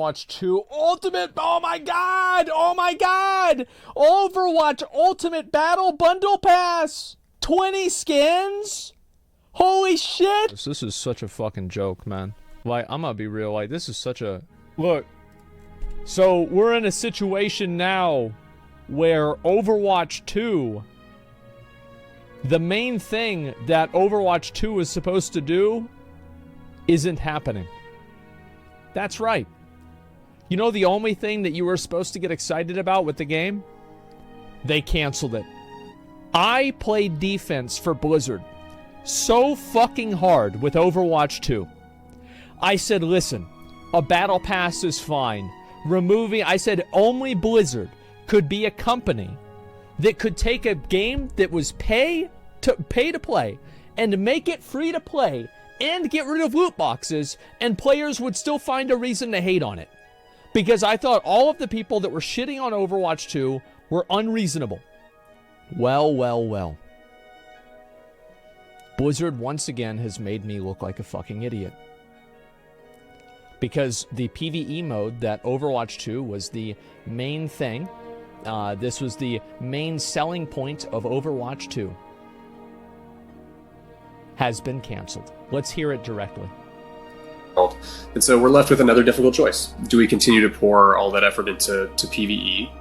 Overwatch 2 Ultimate. Oh my god! Oh my god! Overwatch Ultimate Battle Bundle Pass. 20 skins. Holy shit! This is such a fucking joke, man. Like, I'm gonna be real. Like, this is such a look. So we're in a situation now where Overwatch 2, the main thing that Overwatch 2 is supposed to do, isn't happening. That's right. You know the only thing that you were supposed to get excited about with the game? They canceled it. I played defense for Blizzard so fucking hard with Overwatch 2. I said, listen, a battle pass is fine. I said only Blizzard could be a company that could take a game that was pay to play and make it free to play and get rid of loot boxes, and players would still find a reason to hate on it. Because I thought all of the people that were shitting on Overwatch 2 were unreasonable. Well. Blizzard once again has made me look like a fucking idiot. Because the PvE mode that Overwatch 2 was the main thing, this was the main selling point of Overwatch 2, has been canceled. Let's hear it directly. And so we're left with another difficult choice. Do we continue to pour all that effort into PvE,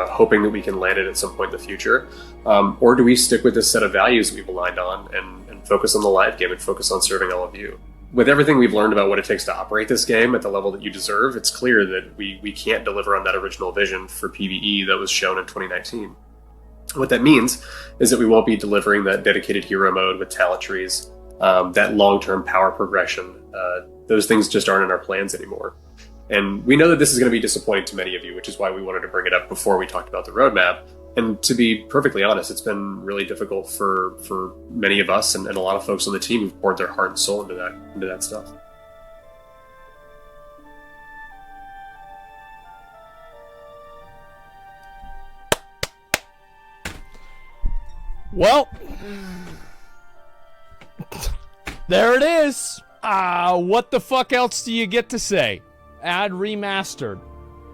hoping that we can land it at some point in the future? Or do we stick with this set of values that we've aligned on and focus on the live game and focus on serving all of you? With everything we've learned about what it takes to operate this game at the level that you deserve, it's clear that we can't deliver on that original vision for PvE that was shown in 2019. What that means is that we won't be delivering that dedicated hero mode with talent trees, that long-term power progression. Those things just aren't in our plans anymore. And we know that this is going to be disappointing to many of you, which is why we wanted to bring it up before we talked about the roadmap. And to be perfectly honest, it's been really difficult for many of us and a lot of folks on the team who've poured their heart and soul into that stuff. Well, there it is. What the fuck else do you get to say? Add remastered.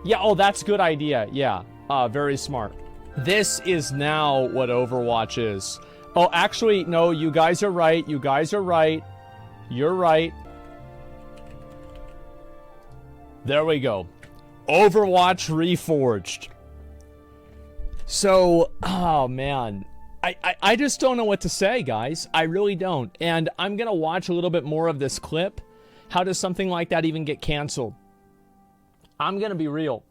Yeah, oh, that's a good idea. Yeah, very smart. This is now what Overwatch is. Oh, actually, no, you guys are right. You guys are right. You're right. There we go. Overwatch Reforged. So, oh man. I just don't know what to say, guys. I really don't. And I'm going to watch a little bit more of this clip. How does something like that even get canceled? I'm going to be real.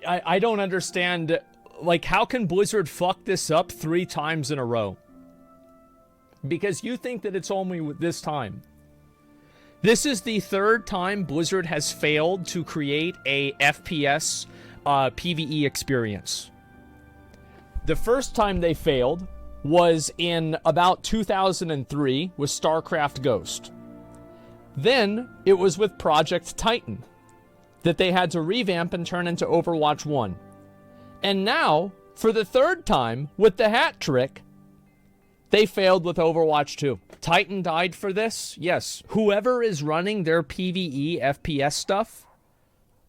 I don't understand. Like, how can Blizzard fuck this up 3 times in a row? Because you think that it's only this time. This is the 3rd time Blizzard has failed to create a FPS PvE experience. The first time they failed was in about 2003 with StarCraft Ghost. Then it was with Project Titan that they had to revamp and turn into Overwatch 1. And now, for the 3rd time, with the hat trick, they failed with Overwatch 2. Titan died for this? Yes. Whoever is running their PvE FPS stuff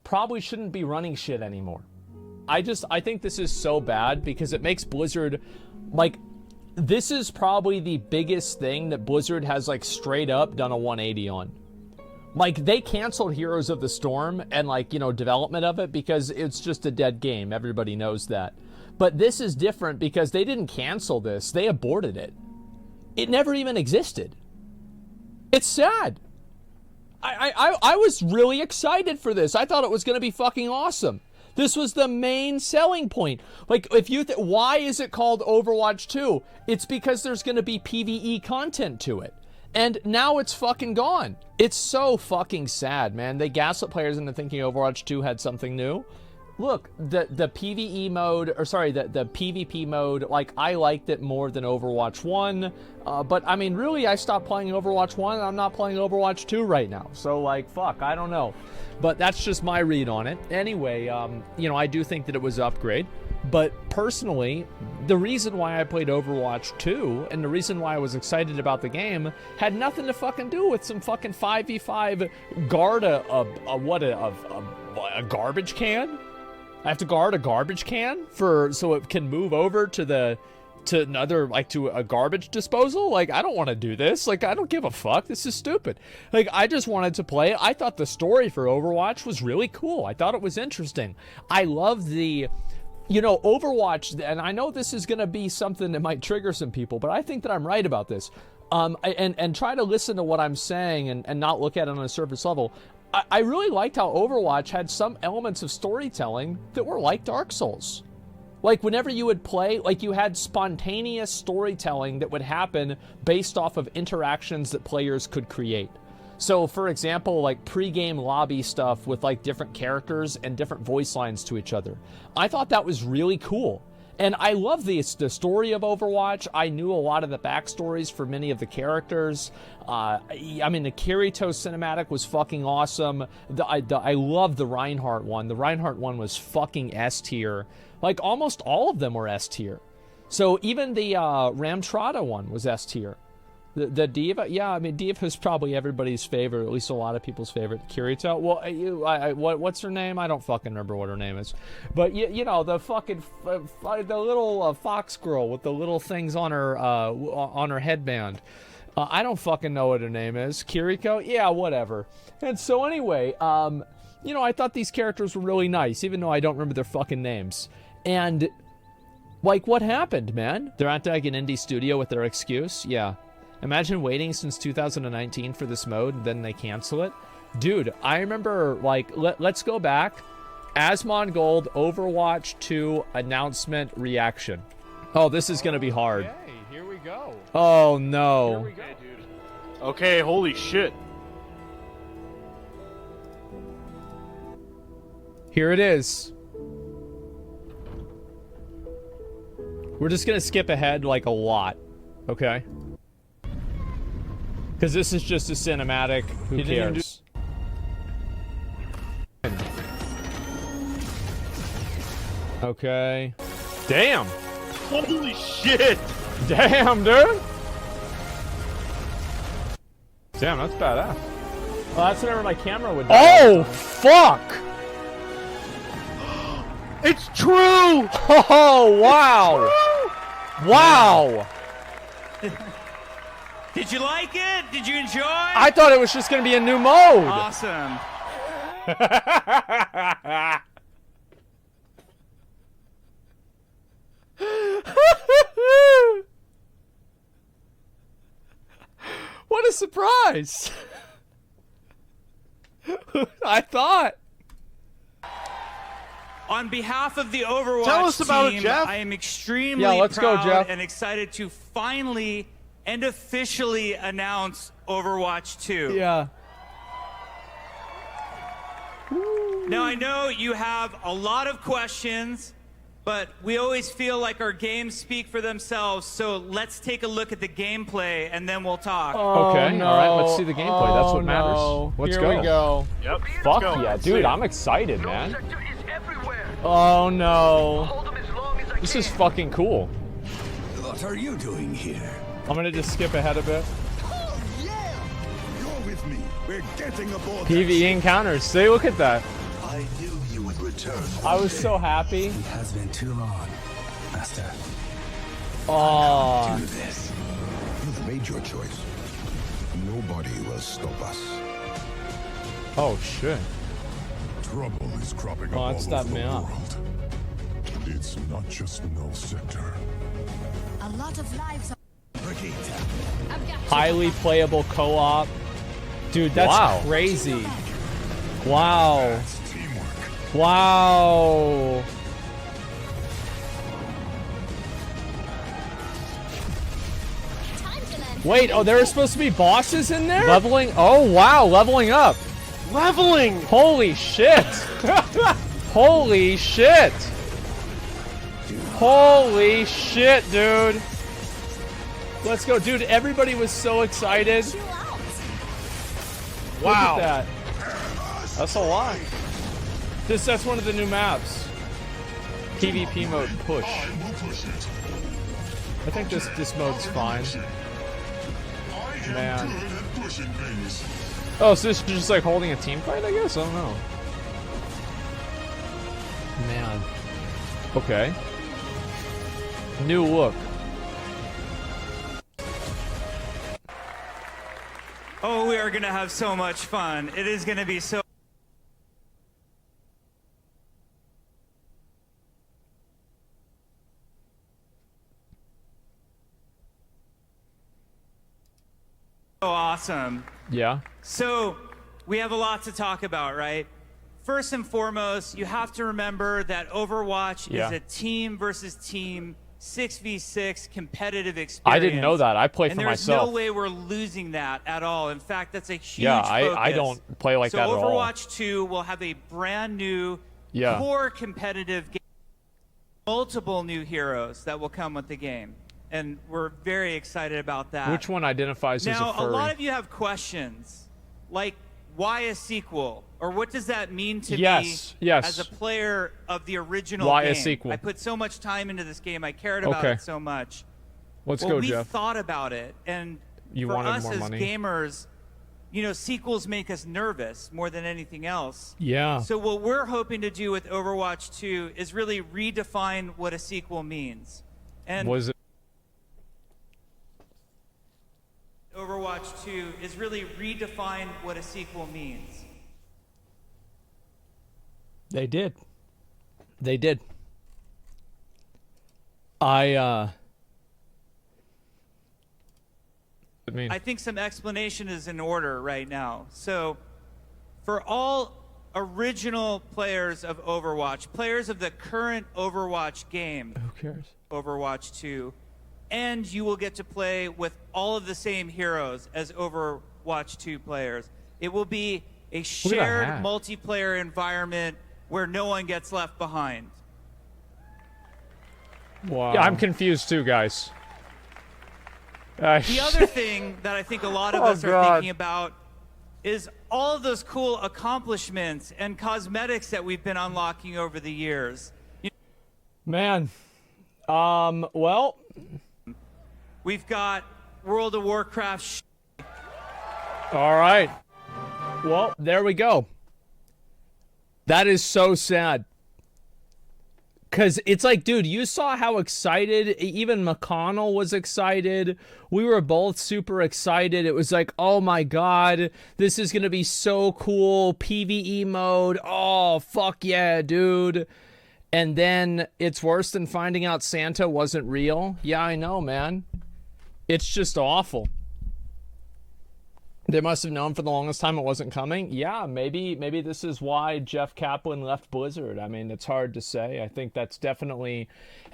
probably shouldn't be running shit anymore. I think this is so bad because it makes Blizzard, like, this is probably the biggest thing that Blizzard has, like, straight up done a 180 on. Like, they canceled Heroes of the Storm and, like, you know, development of it because it's just a dead game. Everybody knows that. But this is different because they didn't cancel this. They aborted it. It never even existed. It's sad. I was really excited for this. I thought it was going to be fucking awesome. This was the main selling point. Like, if you why is it called Overwatch 2? It's because there's going to be PvE content to it. And now it's fucking gone. It's so fucking sad, man. They gaslit players into thinking Overwatch 2 had something new. look, the PvE mode, or sorry, the PvP mode, like, I liked it more than Overwatch 1, but, I mean, really, I stopped playing Overwatch 1, and I'm not playing Overwatch 2 right now, so, like, fuck, I don't know. But that's just my read on it. Anyway, you know, I do think that it was an upgrade, but personally, the reason why I played Overwatch 2, and the reason why I was excited about the game, had nothing to fucking do with some fucking 5v5 guard a garbage can? I have to guard a garbage can so it can move over to another, like, to a garbage disposal? Like, I don't want to do this. Like, I don't give a fuck. This is stupid. Like, I just wanted to play. I thought the story for Overwatch was really cool. I thought it was interesting. I love the, you know, Overwatch, and I know this is going to be something that might trigger some people, but I think that I'm right about this. And try to listen to what I'm saying and not look at it on a surface level. I really liked how Overwatch had some elements of storytelling that were like Dark Souls. Like, whenever you would play, like, you had spontaneous storytelling that would happen based off of interactions that players could create. So, for example, like, pre-game lobby stuff with, like, different characters and different voice lines to each other. I thought that was really cool. And I love the story of Overwatch. I knew a lot of the backstories for many of the characters. I mean, the Kirito cinematic was fucking awesome. I love the Reinhardt one. The Reinhardt one was fucking S tier. Like, almost all of them were S tier. So even the Ramtrada one was S tier. The Diva, yeah, I mean, Diva is probably everybody's favorite, at least a lot of people's favorite. Kirito, well, what's her name? I don't fucking remember what her name is. But, you know, the fucking, the little fox girl with the little things on her headband. I don't fucking know what her name is. Kiriko? Yeah, whatever. And so anyway, you know, I thought these characters were really nice, even though I don't remember their fucking names. And, like, what happened, man? They're at, like, an indie studio with their excuse? Yeah. Imagine waiting since 2019 for this mode, and then they cancel it. Dude, I remember, like, let's go back. Asmongold Overwatch 2 announcement reaction. Oh, this is going to be hard. Okay, here we go. Oh, no. Here we go, dude. Okay, holy shit. Here it is. We're just going to skip ahead, like, a lot. Okay? Because this is just a cinematic. Who cares? Okay. Damn. Holy shit. Damn, dude. Damn, that's badass. Well, that's whenever my camera would die. Oh, fuck. It's true. Oh, wow. Wow. Did you like it? Did you enjoy? I thought it was just going to be a new mode. Awesome. What a surprise. I thought. On behalf of the Overwatch Tell us about team, it, Jeff. I am extremely let's go, proud Jeff. and excited to finally and officially announce Overwatch 2. Yeah. Now, I know you have a lot of questions, but we always feel like our games speak for themselves, so let's take a look at the gameplay, and then we'll talk. Okay, no. all right, let's see the gameplay. That's what matters. No. Let's Here go. we go. Yep. Fuck let's go. yeah, Let's dude, see. I'm excited, man. Sector is everywhere. Oh no. Hold them as long as I This can. is fucking cool. What are you doing here? I'm gonna just skip ahead a bit. Oh, yeah! You're with me. We're getting aboard. PvE encounters. See, look at that. I knew you would return. I was so happy. It has been too long, Master. Oh. Do this. You've made your choice. Nobody will stop us. Oh shit. Trouble is cropping Oh, up that all stopped over me the up. world. And it's not just Null Sector. A lot of lives. Brigitte. Highly playable co-op. Dude, that's crazy. Wow. That's teamwork. Wow. Wait, oh, there are supposed to be bosses in there? Leveling? Oh, wow, leveling up. Leveling. Holy shit. Holy shit! Holy shit, dude! Let's go, dude. Everybody was so excited. Wow. Look at that. That's a lot. That's one of the new maps. PvP mode push. I think this mode's fine. Man. Oh, so this is just like holding a team fight, I guess? I don't know. Man. Okay. New look. Oh, we are going to have so much fun. It is going to be so... awesome. Yeah. So, we have a lot to talk about, right? First and foremost, you have to remember that Overwatch is a team versus team 6v6 competitive experience. I didn't know that. I play for myself. And there's no way we're losing that at all. In fact, that's a huge focus. I don't play like that at all. So Overwatch 2 will have a brand new core competitive game. Multiple new heroes that will come with the game. And we're very excited about that. Which one identifies as a furry? Now, a lot of you have questions, like why a sequel? Or what does that mean to me as a player of the original game? Why a sequel? I put so much time into this game. I cared about it so much. Let's go, Jeff. We thought about it. And you for wanted us more as money. gamers, you know, sequels make us nervous more than anything else. Yeah. So what we're hoping to do with Overwatch 2 is really redefine what a sequel means. And was it? Overwatch 2 is really redefine what a sequel means. They did. They did. I think some explanation is in order right now. So, for all original players of Overwatch, players of the current Overwatch game, who cares? Overwatch 2, and you will get to play with all of the same heroes as Overwatch 2 players. It will be a shared multiplayer environment where no one gets left behind. Wow. Yeah, I'm confused too, guys. The other thing that I think a lot of us are thinking about is all of those cool accomplishments and cosmetics that we've been unlocking over the years. Man. Well... We've got World of Warcraft. All right. Well, there we go. That is so sad. Because it's like, dude, you saw how excited, even McConnell was excited. We were both super excited. It was like, oh my God, this is going to be so cool. PvE mode. Oh, fuck yeah, dude. And then it's worse than finding out Santa wasn't real. Yeah, I know, man. It's just awful. They must have known for the longest time it wasn't coming. Yeah, maybe this is why Jeff Kaplan left Blizzard. I mean, it's hard to say. I think that's definitely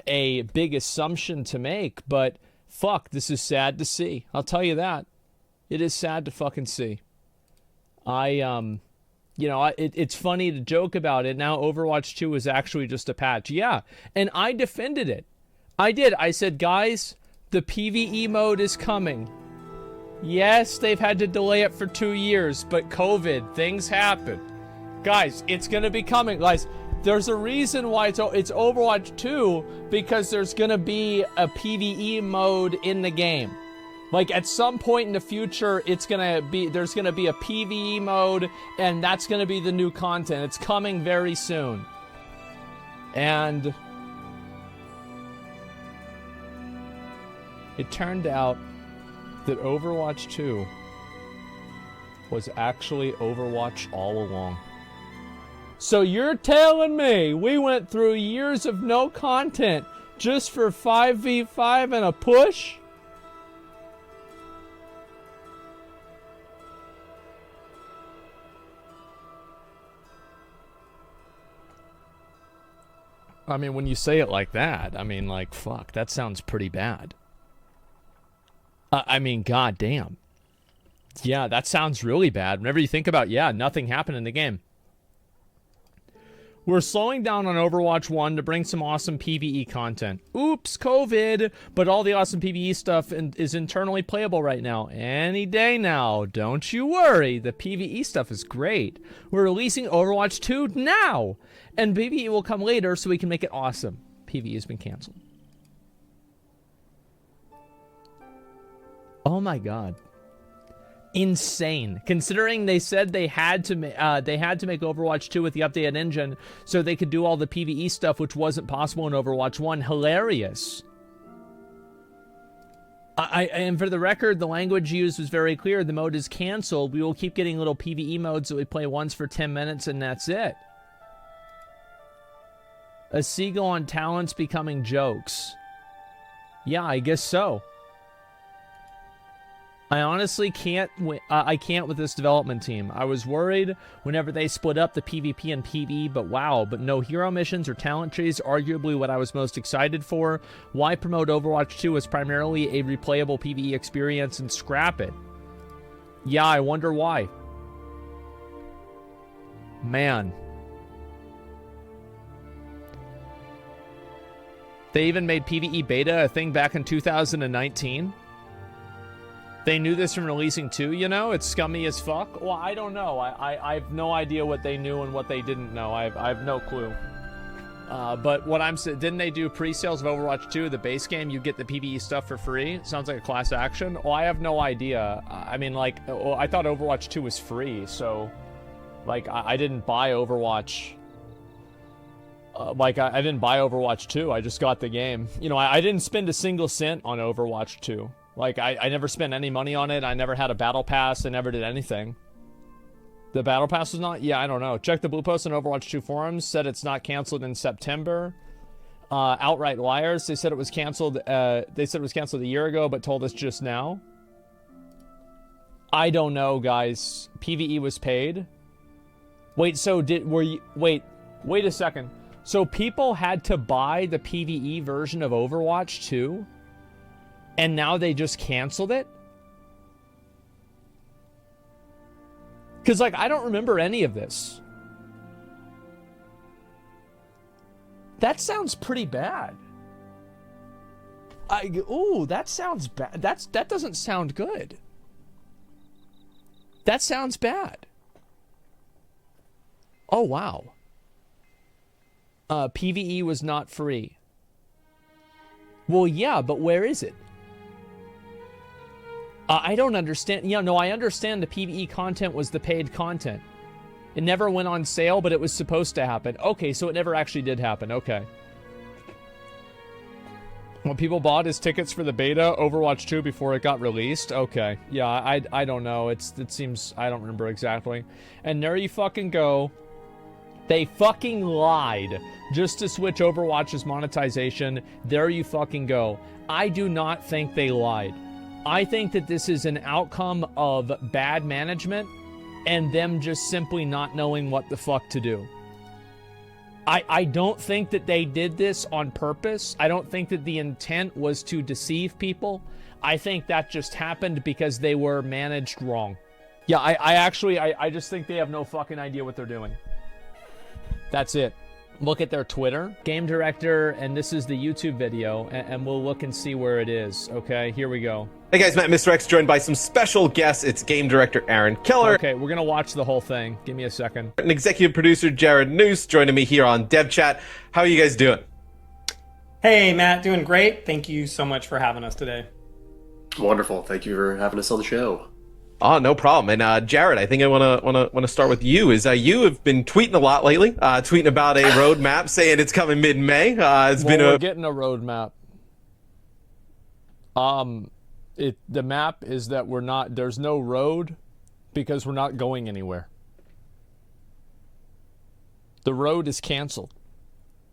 a big assumption to make, but fuck, this is sad to see. I'll tell you that. It is sad to fucking see. It's funny to joke about it. Now Overwatch 2 is actually just a patch. Yeah, and I defended it. I did. I said, guys, the PvE mode is coming. Yes, they've had to delay it for 2 years, but COVID, things happen. Guys, it's going to be coming. Guys, there's a reason why it's Overwatch 2, because there's going to be a PvE mode in the game. Like, at some point in the future, there's going to be a PvE mode, and that's going to be the new content. It's coming very soon. And it turned out that Overwatch 2 was actually Overwatch all along. So you're telling me we went through years of no content just for 5v5 and a push? I mean, when you say it like that, I mean, like, fuck, that sounds pretty bad. I mean, goddamn. Yeah, that sounds really bad. Whenever you think about, nothing happened in the game. We're slowing down on Overwatch 1 to bring some awesome PvE content. Oops, COVID, but all the awesome PvE stuff is internally playable right now. Any day now, don't you worry. The PvE stuff is great. We're releasing Overwatch 2 now, and PvE will come later so we can make it awesome. PvE has been canceled. Oh my god. Insane. Considering they said they had to make Overwatch 2 with the updated engine so they could do all the PvE stuff which wasn't possible in Overwatch 1. Hilarious. And for the record, the language used was very clear. The mode is canceled. We will keep getting little PvE modes that we play once for 10 minutes and that's it. A seagull on talents becoming jokes. Yeah, I guess so. I honestly can't. I can't with this development team. I was worried whenever they split up the PvP and PvE, but wow. But no hero missions or talent trees, arguably what I was most excited for. Why promote Overwatch 2 as primarily a replayable PvE experience and scrap it? Yeah, I wonder why. Man. They even made PvE beta a thing back in 2019. They knew this from releasing 2, you know? It's scummy as fuck. Well, I don't know. I have no idea what they knew and what they didn't know. I have no clue. But what I'm saying, didn't they do pre-sales of Overwatch 2, the base game? You get the PvE stuff for free? Sounds like a class action. Well, I have no idea. I mean, like, I thought Overwatch 2 was free, so... Like, I didn't buy Overwatch... I didn't buy Overwatch 2. I just got the game. You know, I didn't spend a single cent on Overwatch 2. Like, I never spent any money on it. I never had a battle pass. I never did anything. The battle pass was not... Yeah, I don't know. Check the Blue Post on Overwatch 2 forums. Said it's not canceled in September. Outright liars. They said it was canceled... they said it was canceled a year ago, but told us just now. I don't know, guys. PvE was paid. Wait, so wait a second. So people had to buy the PvE version of Overwatch 2? And now they just canceled it? Because, like, I don't remember any of this. That sounds pretty bad. Ooh, that sounds bad. That doesn't sound good. That sounds bad. Oh, wow. PvE was not free. Well, yeah, but where is it? I don't understand. Yeah, no, I understand the PvE content was the paid content. It never went on sale, but it was supposed to happen. Okay, so it never actually did happen. Okay. What people bought is tickets for the beta Overwatch 2 before it got released. Okay. Yeah, I don't know. It seems... I don't remember exactly. And there you fucking go. They fucking lied just to switch Overwatch's monetization. There you fucking go. I do not think they lied. I think that this is an outcome of bad management and them just simply not knowing what the fuck to do. I don't think that they did this on purpose. I don't think that the intent was to deceive people. I think that just happened because they were managed wrong. Yeah, I just think they have no fucking idea what they're doing. That's it. Look at their Twitter, game director, and this is the YouTube video, and we'll look and see where it is. Okay, here we go. Hey guys, Matt Mr. X joined by some special guests. It's game director Aaron Keller. Okay, we're gonna watch the whole thing. Give me a second. And executive producer Jared Noose joining me here on Dev Chat. How are you guys doing? Hey Matt, doing great. Thank you so much for having us today. Wonderful. Thank you for having us on the show. Oh, no problem. And Jared, I think I wanna start with you. You have been tweeting a lot lately, tweeting about a roadmap, saying it's coming mid-May. We're getting a roadmap. The map is that there's no road because we're not going anywhere. The road is canceled.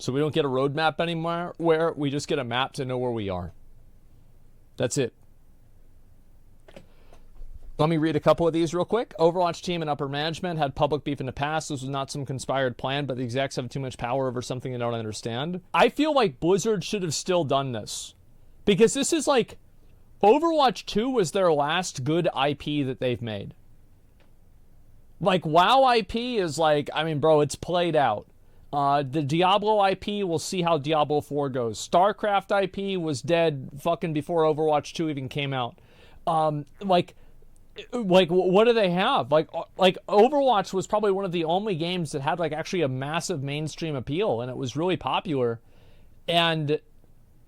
So we don't get a roadmap anymore, where we just get a map to know where we are. That's it. Let me read a couple of these real quick. Overwatch team and upper management had public beef in the past. This was not some conspired plan, but the execs have too much power over something they don't understand. I feel like Blizzard should have still done this. Because this is like... Overwatch 2 was their last good IP that they've made. Like, WoW IP is like... I mean, bro, it's played out. The Diablo IP, we'll see how Diablo 4 goes. StarCraft IP was dead fucking before Overwatch 2 even came out. Like what do they have? Like Overwatch was probably one of the only games that had like actually a massive mainstream appeal, and it was really popular, and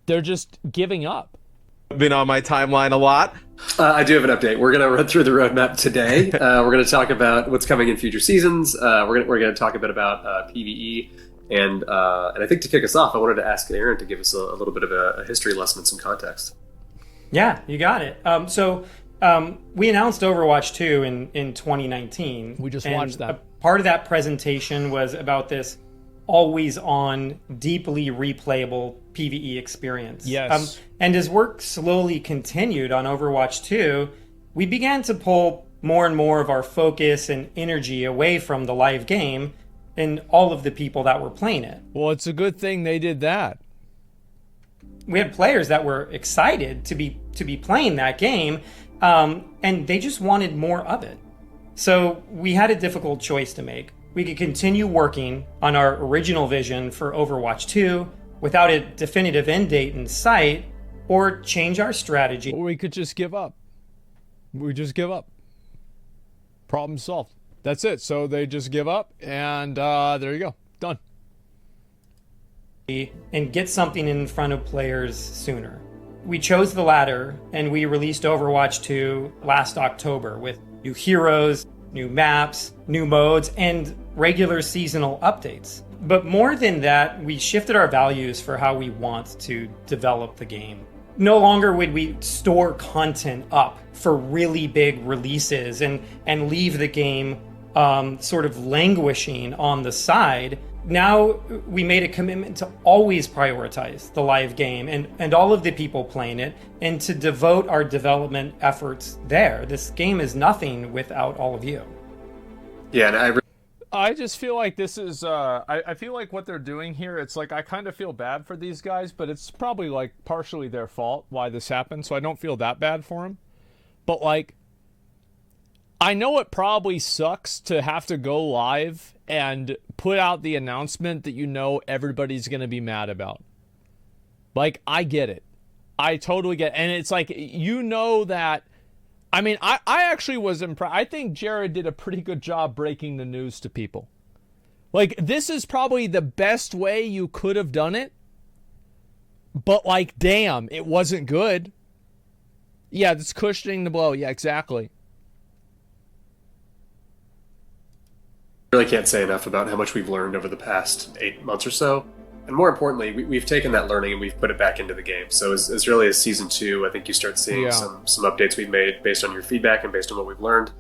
they're just giving up. Been on my timeline a lot. I do have an update. We're going to run through the roadmap today. We're going to talk about what's coming in future seasons. We're going to talk a bit about PvE, and I think to kick us off, I wanted to ask Aaron to give us a little bit of a history lesson and some context. Yeah, you got it. We announced Overwatch 2 in 2019. We just watched that. Part of that presentation was about this always-on, deeply replayable PvE experience. Yes. And as work slowly continued on Overwatch 2, we began to pull more and more of our focus and energy away from the live game and all of the people that were playing it. Well, it's a good thing they did that. We had players that were excited to be playing that game, and they just wanted more of it. So we had a difficult choice to make. We could continue working on our original vision for Overwatch 2 without a definitive end date in sight, or change our strategy. Or we could just give up. We just give up. Problem solved. That's it. So they just give up, and there you go. Done. And get something in front of players sooner. We chose the latter, and we released Overwatch 2 last October with new heroes, new maps, new modes, and regular seasonal updates. But more than that, we shifted our values for how we want to develop the game. No longer would we store content up for really big releases and leave the game sort of languishing on the side. Now we made a commitment to always prioritize the live game and all of the people playing it, and to devote our development efforts there. This game is nothing without all of you. Yeah, and I just feel like this is, I feel like what they're doing here, it's like I kind of feel bad for these guys, but it's probably like partially their fault why this happened, so I don't feel that bad for them. But like, I know it probably sucks to have to go live and put out the announcement that you know everybody's going to be mad about. Like, I get it. I totally get it. And it's like, you know that, I mean, I actually was impressed. I think Jared did a pretty good job breaking the news to people. Like, this is probably the best way you could have done it. But, like, damn, it wasn't good. Yeah, it's cushioning the blow. Yeah, exactly. Really can't say enough about how much we've learned over the past 8 months or so. And more importantly, we've taken that learning and we've put it back into the game. So as early as Season 2, I think you start seeing some updates we've made based on your feedback and based on what we've learned.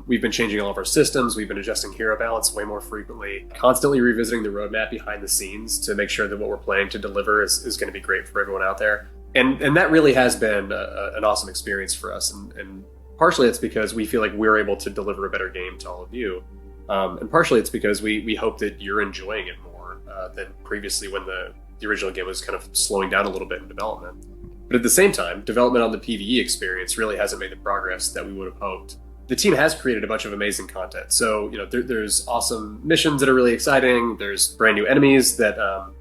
We've been changing all of our systems. We've been adjusting hero balance way more frequently, constantly revisiting the roadmap behind the scenes to make sure that what we're planning to deliver is going to be great for everyone out there. And that really has been an awesome experience for us. And partially it's because we feel like we're able to deliver a better game to all of you. And partially it's because we hope that you're enjoying it more than previously when the original game was kind of slowing down a little bit in development. But at the same time, development on the PvE experience really hasn't made the progress that we would have hoped. The team has created a bunch of amazing content. So, you know, there's awesome missions that are really exciting. There's brand new enemies that are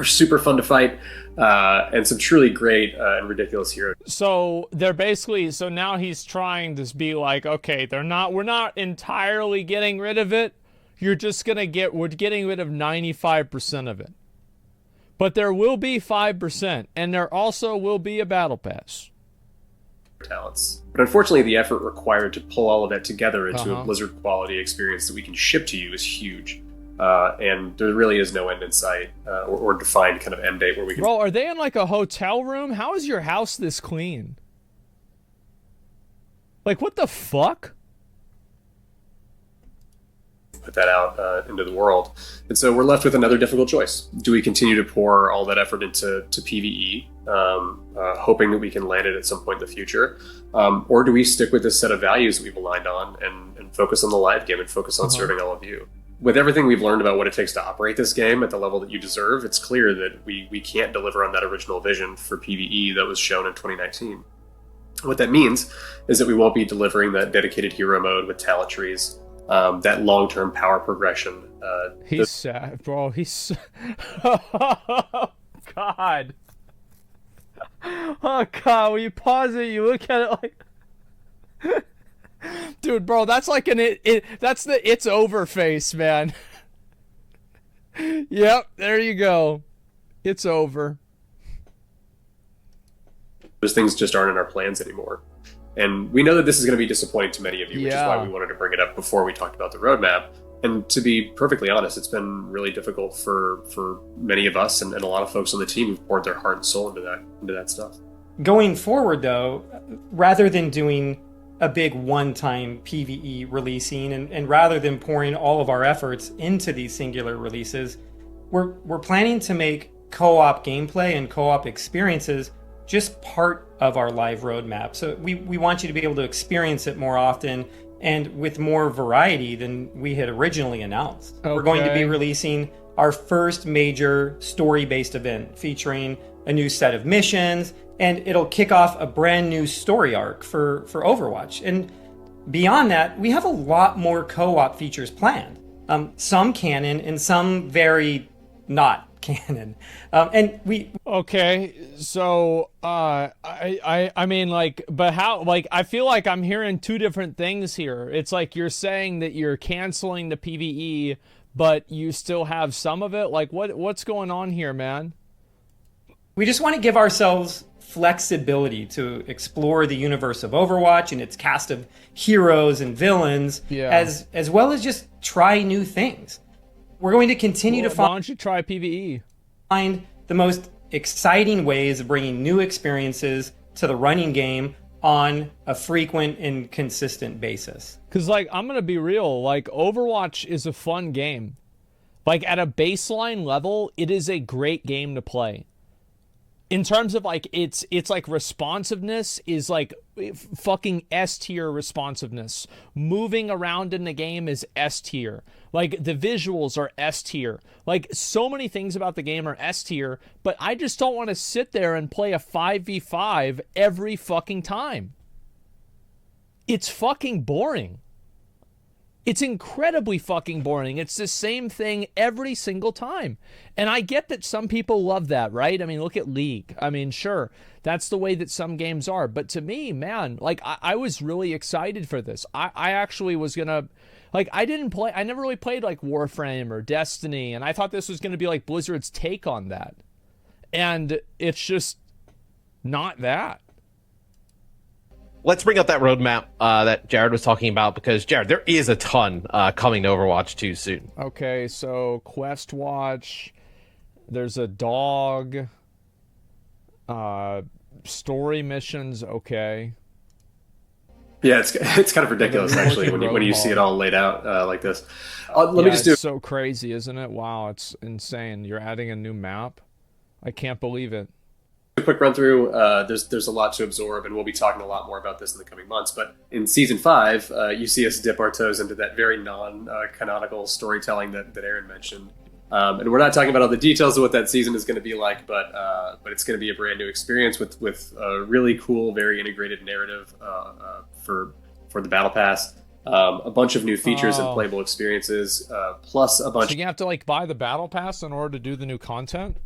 super fun to fight, and some truly great and ridiculous heroes. So they're basically, so now he's trying to be like, okay, we're not entirely getting rid of it. We're getting rid of 95% of it. But there will be 5%, and there also will be a battle pass. Talents. But unfortunately, the effort required to pull all of that together into a Blizzard quality experience that we can ship to you is huge. And there really is no end in sight, or defined kind of end date where we can... Bro, are they in like a hotel room? How is your house this clean? Like, what the fuck? Put that out into the world. And so we're left with another difficult choice. Do we continue to pour all that effort into PvE, hoping that we can land it at some point in the future? Or do we stick with this set of values that we've aligned on and focus on the live game and focus on serving all of you? With everything we've learned about what it takes to operate this game at the level that you deserve, it's clear that we can't deliver on that original vision for PvE that was shown in 2019. What that means is that we won't be delivering that dedicated hero mode with talent trees. that long-term power progression. He's sad, bro. He's oh God. Oh God, when you pause it, you look at it like, dude, bro, that's like that's the "it's over" face, man. Yep, there you go. It's over. Those things just aren't in our plans anymore. And we know that this is going to be disappointing to many of you, which is why we wanted to bring it up before we talked about the roadmap. And to be perfectly honest, it's been really difficult for many of us and a lot of folks on the team who've poured their heart and soul into that stuff. Going forward, though, rather than doing a big one-time PvE releasing and rather than pouring all of our efforts into these singular releases, we're planning to make co-op gameplay and co-op experiences just part of our live roadmap. So we want you to be able to experience it more often and with more variety than we had originally announced. Okay. We're going to be releasing our first major story-based event featuring a new set of missions, and it'll kick off a brand new story arc for Overwatch. And beyond that, we have a lot more co-op features planned. Some canon and some very not canon. And we okay, so I mean, like, but how, like, I feel like I'm hearing two different things here. It's like you're saying that you're canceling the PvE, but you still have some of it. Like, what's going on here, man? We just want to give ourselves flexibility to explore the universe of Overwatch and its cast of heroes and villains, as well as just try new things. We're going to continue to why don't you try PvE? Find the most exciting ways of bringing new experiences to the running game on a frequent and consistent basis. Because, like, I'm going to be real, like, Overwatch is a fun game. Like, at a baseline level, it is a great game to play. In terms of, like, it's like responsiveness is like fucking S tier responsiveness. Moving around in the game is S tier. Like, the visuals are S tier. Like, so many things about the game are S tier, but I just don't want to sit there and play a 5v5 every fucking time. It's fucking boring. It's incredibly fucking boring. It's the same thing every single time. And I get that some people love that, right? I mean, look at League. I mean, sure, that's the way that some games are. But to me, man, like, I was really excited for this. I actually was going to, like, I never really played, like, Warframe or Destiny. And I thought this was going to be, like, Blizzard's take on that. And it's just not that. Let's bring up that roadmap that Jared was talking about, because, Jared, there is a ton coming to Overwatch 2 soon. Okay, so Quest Watch, there's a dog, story missions, okay. Yeah, it's kind of ridiculous, actually, when you see it all laid out like this. Let me just do it's so crazy, isn't it? Wow, it's insane. You're adding a new map? I can't believe it. a quick run through. There's a lot to absorb, and we'll be talking a lot more about this in the coming months. But in season 5, you see us dip our toes into that very non-canonical storytelling that Aaron mentioned. And we're not talking about all the details of what that season is going to be like, but it's going to be a brand new experience with a really cool, very integrated narrative for the Battle Pass. A bunch of new features and playable experiences, plus a bunch. So you have to like buy the Battle Pass in order to do the new content.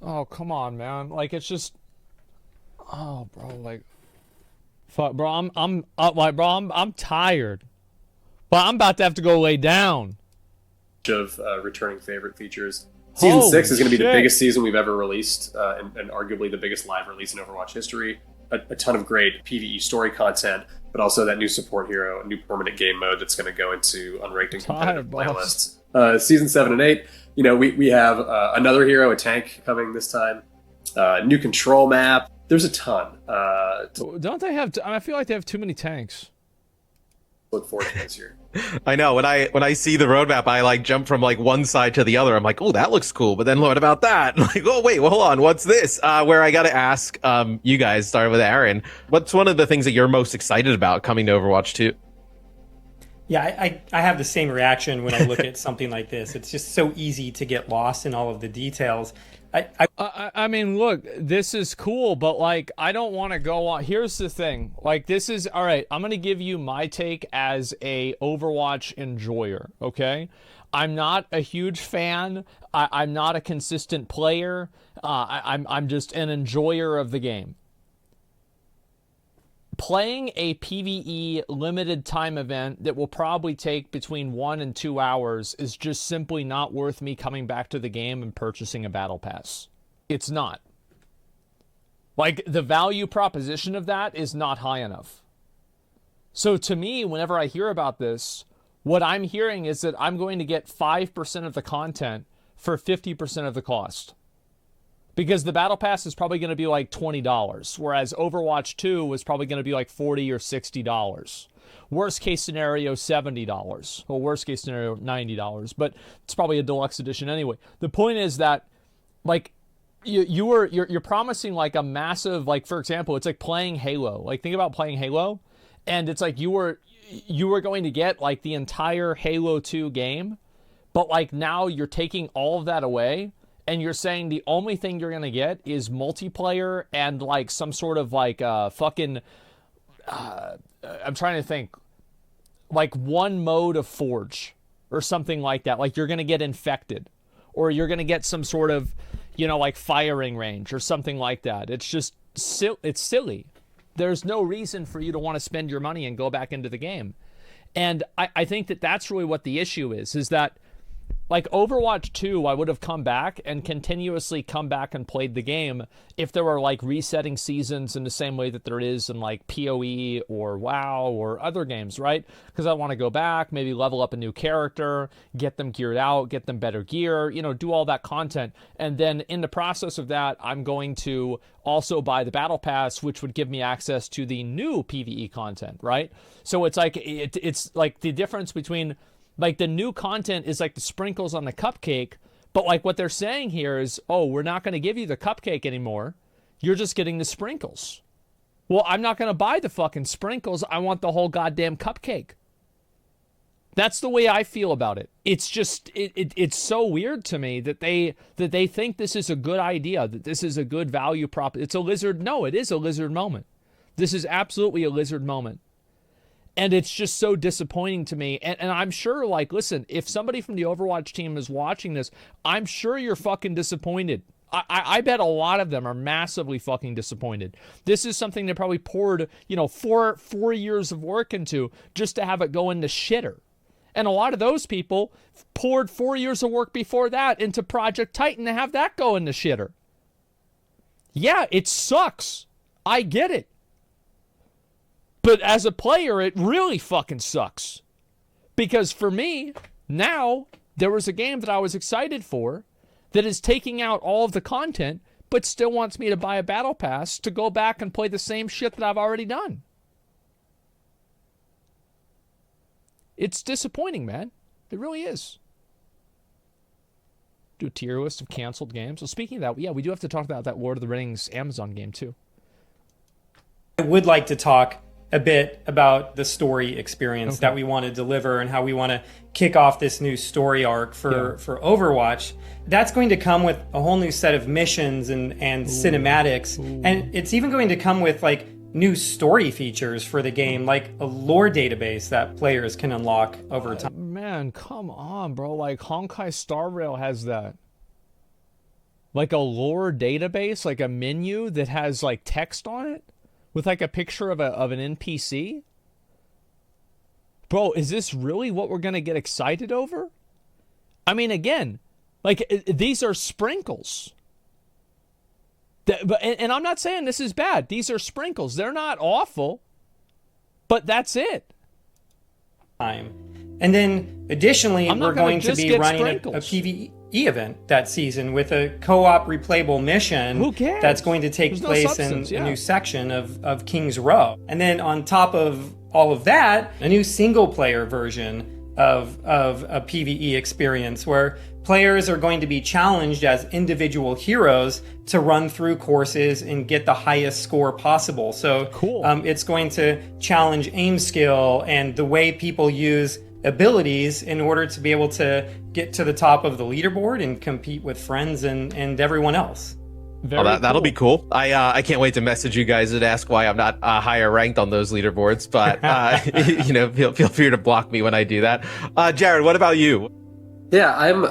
Oh, come on, man! Like, it's just, oh, bro, like, fuck, bro, I'm tired, but I'm about to have to go lay down. Of returning favorite features. Season 6 is going to be the biggest season we've ever released, and arguably the biggest live release in Overwatch history. A ton of great PvE story content, but also that new support hero, a new permanent game mode that's going to go into unranked and competitive playlists. Season 7 and 8, you know, we have another hero, a tank, coming this time. New control map. There's a ton. Don't they have? I feel like they have too many tanks. Look forward to this year. I know, when I see the roadmap, I like jump from like one side to the other. I'm like, oh, that looks cool. But then what about that? Like, oh, wait, well, hold on. What's this? Where I got to ask you guys, starting with Aaron, what's one of the things that you're most excited about coming to Overwatch 2? Yeah, I have the same reaction when I look at something like this. It's just so easy to get lost in all of the details. I mean, look, this is cool, but like, I don't want to go on. Here's the thing. Like, this is all right. I'm going to give you my take as a Overwatch enjoyer. Okay. I'm not a huge fan. I'm not a consistent player. I'm just an enjoyer of the game. Playing a PvE limited time event that will probably take between 1 and 2 hours is just simply not worth me coming back to the game and purchasing a battle pass. It's not. Like, the value proposition of that is not high enough. So to me, whenever I hear about this, what I'm hearing is that I'm going to get 5% of the content for 50% of the cost. Because the battle pass is probably going to be like $20, whereas Overwatch 2 was probably going to be like $40 or $60. Worst case scenario, $70. Well, worst case scenario, $90. But it's probably a deluxe edition anyway. The point is that, like, you're promising like a massive, like, for example, it's like playing Halo. Like, think about playing Halo, and it's like you were going to get like the entire Halo 2 game, but like now you're taking all of that away. And you're saying the only thing you're going to get is multiplayer and like some sort of like fucking, I'm trying to think, like one mode of Forge or something like that. Like you're going to get infected or you're going to get some sort of, you know, like firing range or something like that. It's just, it's silly. There's no reason for you to want to spend your money and go back into the game. And I think that that's really what the issue is that, like Overwatch 2, I would have come back and continuously come back and played the game if there were like resetting seasons in the same way that there is in like PoE or WoW or other games, right? Because I want to go back, maybe level up a new character, get them geared out, get them better gear, you know, do all that content. And then in the process of that, I'm going to also buy the Battle Pass, which would give me access to the new PvE content, right? So it's like, it's like the difference between, like, the new content is like the sprinkles on the cupcake, but like what they're saying here is, oh, we're not going to give you the cupcake anymore. You're just getting the sprinkles. Well, I'm not going to buy the fucking sprinkles. I want the whole goddamn cupcake. That's the way I feel about it. It's just, it's so weird to me that they think this is a good idea, that this is a good value prop. It's a lizard. No, it is a lizard moment. This is absolutely a lizard moment. And it's just so disappointing to me. And I'm sure, like, listen, if somebody from the Overwatch team is watching this, I'm sure you're fucking disappointed. I bet a lot of them are massively fucking disappointed. This is something they probably poured, you know, four years of work into just to have it go in the shitter. And a lot of those people poured 4 years of work before that into Project Titan to have that go in the shitter. Yeah, it sucks. I get it. But as a player, it really fucking sucks. Because for me, now, there was a game that I was excited for that is taking out all of the content, but still wants me to buy a battle pass to go back and play the same shit that I've already done. It's disappointing, man. It really is. Do a tier list of canceled games. Well, speaking of that, yeah, we do have to talk about that Lord of the Rings Amazon game, too. I would like to talk a bit about the story experience that we want to deliver and how we want to kick off this new story arc for Overwatch. That's going to come with a whole new set of missions and cinematics. And it's even going to come with like new story features for the game, like a lore database that players can unlock over time. Man, come on, bro. Like Honkai Star Rail has that. Like a lore database, like a menu that has like text on it? With like a picture of an NPC? Bro, is this really what we're going to get excited over? I mean, again, like these are sprinkles. And I'm not saying this is bad. These are sprinkles. They're not awful, but that's it. And then additionally, we're going to be running a PvE event that season with a co-op replayable mission. Who cares? That's going to take place in a new section of King's Row. And then on top of all of that, a new single player version of a PvE experience where players are going to be challenged as individual heroes to run through courses and get the highest score possible. So cool. It's going to challenge aim skill and the way people use abilities in order to be able to get to the top of the leaderboard and compete with friends and everyone else. That'll be cool. I can't wait to message you guys and ask why I'm not higher ranked on those leaderboards. But feel free to block me when I do that. Jared, what about you? Yeah, I'm.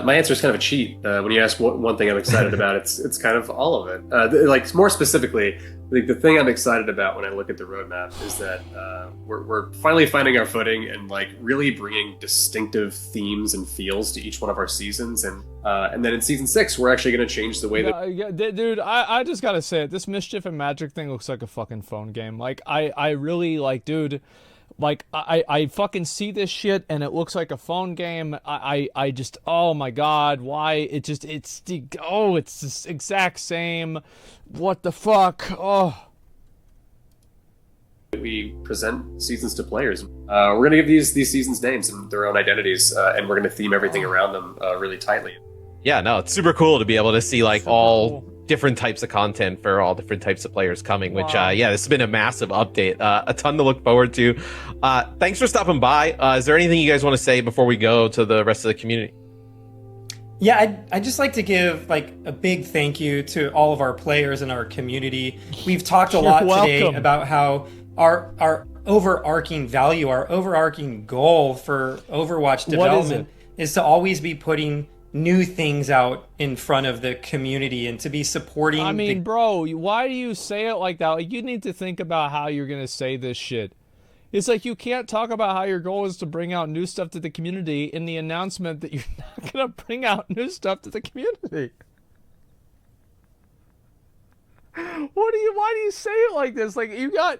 My answer is kind of a cheat. When you ask what one thing I'm excited about, it's kind of all of it. Like more specifically, like the thing I'm excited about when I look at the roadmap is that we're finally finding our footing and like really bringing distinctive themes and feels to each one of our seasons, and then in season 6 we're actually going to change the way that. Dude, I just gotta say it. This Mischief and Magic thing looks like a fucking phone game. Like I really like, dude. Like, I fucking see this shit, and it looks like a phone game. I just, oh my god, why? It's the exact same. What the fuck? Oh. We present seasons to players. We're going to give these seasons names and their own identities, and we're going to theme everything around them really tightly. Yeah, no, it's super cool to be able to see, like, all different types of content for all different types of players coming, which this has been a massive update, a ton to look forward to. Thanks for stopping by. Is there anything you guys want to say before we go to the rest of the community? Yeah, I'd just like to give like a big thank you to all of our players in our community. We've talked a lot today about how our overarching value, our overarching goal for Overwatch development is to always be putting new things out in front of the community and to be supporting. I mean, bro, why do you say it like that? Like, you need to think about how you're gonna say this shit. It's like you can't talk about how your goal is to bring out new stuff to the community in the announcement that you're not gonna bring out new stuff to the community. Why do you say it like this? Like, you got...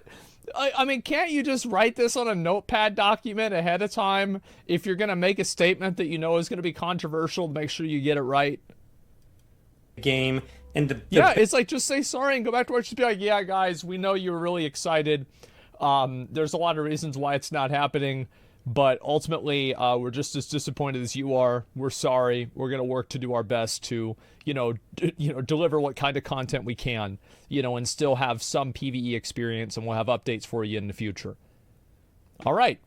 I mean, can't you just write this on a notepad document ahead of time if you're going to make a statement that you know is going to be controversial to make sure you get it right? Game and it's like, just say sorry and go back to work. Just be like, yeah, guys, we know you were really excited. There's a lot of reasons why it's not happening, but ultimately, we're just as disappointed as you are. We're sorry. We're going to work to do our best to, deliver what kind of content we can, and still have some PvE experience, and we'll have updates for you in the future. All right.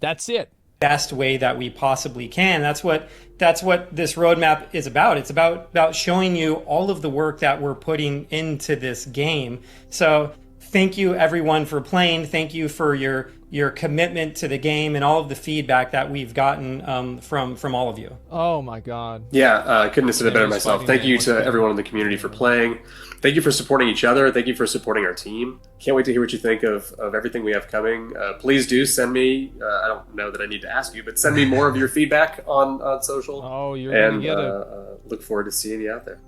That's it. Best way that we possibly can. That's what this roadmap is about. It's about showing you all of the work that we're putting into this game. So thank you everyone for playing. Thank you for your commitment to the game and all of the feedback that we've gotten from all of you. Oh my god. Yeah, I couldn't have said it better myself. Thank you to everyone in the community for playing. Thank you for supporting each other. Thank you for supporting our team. Can't wait to hear what you think of everything we have coming. Please do send me, I don't know that I need to ask you, but send me more of your feedback on social. Oh, you're going to get it. Look forward to seeing you out there.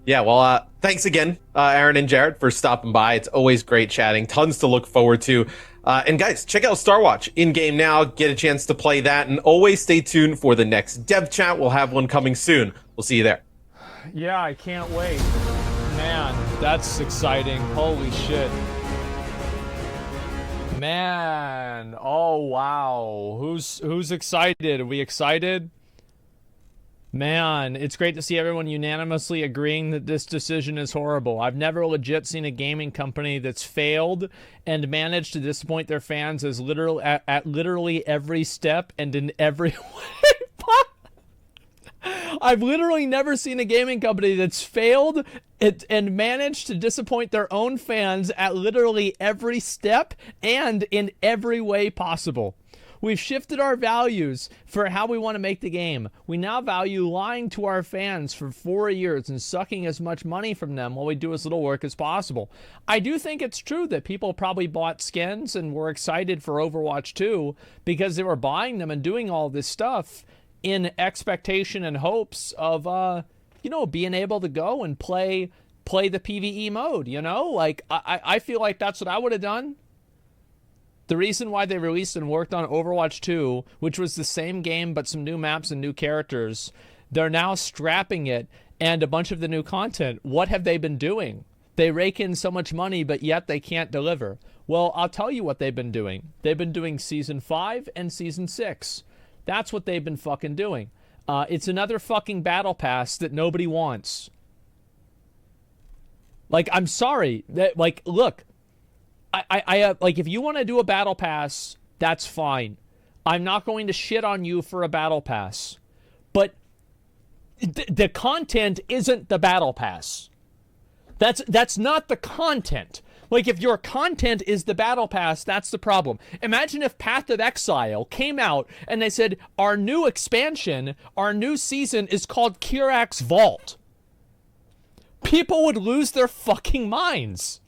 Yeah, well, thanks again, Aaron and Jared, for stopping by. It's always great chatting. Tons to look forward to. And guys, check out Star Watch in-game now. Get a chance to play that. And always stay tuned for the next dev chat. We'll have one coming soon. We'll see you there. Yeah, I can't wait. Man, that's exciting. Holy shit. Man. Oh, wow. Who's excited? Are we excited? Man, it's great to see everyone unanimously agreeing that this decision is horrible. I've never legit seen a gaming company that's failed and managed to disappoint their fans at literally every step and in every way. I've literally never seen a gaming company that's failed and managed to disappoint their own fans at literally every step and in every way possible. We've shifted our values for how we want to make the game. We now value lying to our fans for 4 years and sucking as much money from them while we do as little work as possible. I do think it's true that people probably bought skins and were excited for Overwatch 2 because they were buying them and doing all this stuff in expectation and hopes of, being able to go and play the PvE mode, Like, I feel like that's what I would have done. The reason why they released and worked on Overwatch 2, which was the same game but some new maps and new characters, they're now scrapping it and a bunch of the new content. What have they been doing? They rake in so much money, but yet they can't deliver. Well, I'll tell you what they've been doing. They've been doing Season 5 and Season 6. That's what they've been fucking doing. It's another fucking battle pass that nobody wants. Like, I'm sorry. Look. I like, if you want to do a battle pass, that's fine. I'm not going to shit on you for a battle pass. But the content isn't the battle pass. That's not the content. Like, if your content is the battle pass, that's the problem. Imagine if Path of Exile came out and they said, our new expansion, our new season is called Kirak's Vault. People would lose their fucking minds.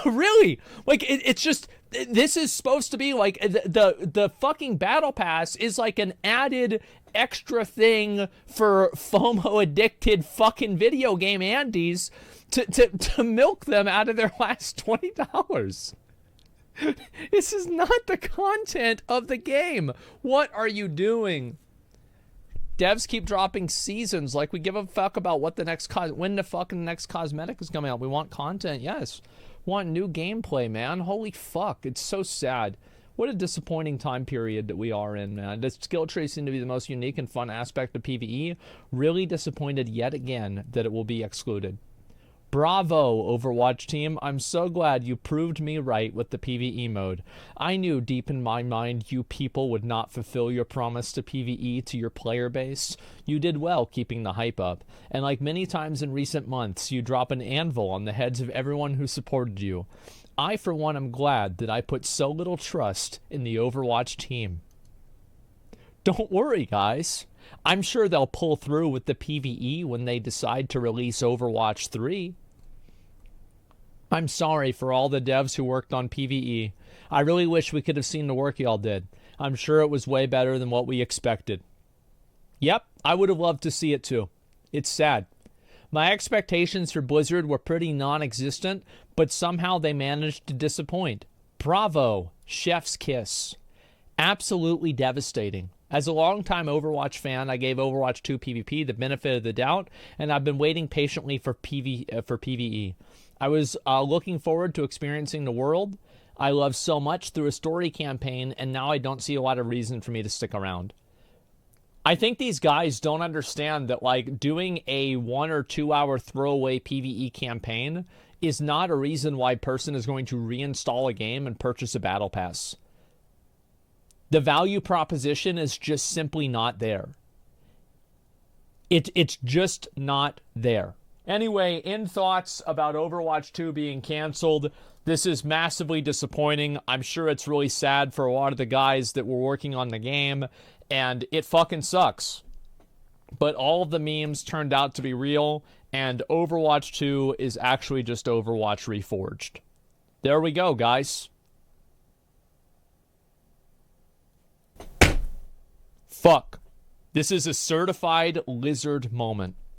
Really? Like, it's just, this is supposed to be like, the fucking battle pass is like an added extra thing for FOMO-addicted fucking video game Andes to milk them out of their last $20. This is not the content of the game. What are you doing? Devs keep dropping seasons like we give a fuck about what the next when the fucking next cosmetic is coming out. We want content, yes. Want new gameplay, man. Holy fuck, it's so sad. What a disappointing time period that we are in, man. The skill tree seemed to be the most unique and fun aspect of PvE. Really disappointed yet again that it will be excluded. Bravo, Overwatch team. I'm so glad you proved me right with the PvE mode. I knew deep in my mind you people would not fulfill your promise to PvE to your player base. You did well keeping the hype up. And like many times in recent months, you drop an anvil on the heads of everyone who supported you. I, for one, am glad that I put so little trust in the Overwatch team. Don't worry, guys. I'm sure they'll pull through with the PvE when they decide to release Overwatch 3. I'm sorry for all the devs who worked on PvE. I really wish we could have seen the work y'all did. I'm sure it was way better than what we expected. Yep, I would have loved to see it too. It's sad. My expectations for Blizzard were pretty non-existent, but somehow they managed to disappoint. Bravo, chef's kiss. Absolutely devastating. As a longtime Overwatch fan, I gave Overwatch 2 PvP the benefit of the doubt, and I've been waiting patiently for PvE. I was looking forward to experiencing the world I love so much through a story campaign, and now I don't see a lot of reason for me to stick around. I think these guys don't understand that, like, doing a 1 or 2 hour throwaway PvE campaign is not a reason why a person is going to reinstall a game and purchase a battle pass. The value proposition is just simply not there. It's just not there. Anyway, in thoughts about Overwatch 2 being canceled, this is massively disappointing. I'm sure it's really sad for a lot of the guys that were working on the game, and it fucking sucks. But all of the memes turned out to be real, and Overwatch 2 is actually just Overwatch Reforged. There we go, guys. Fuck. This is a certified lizard moment.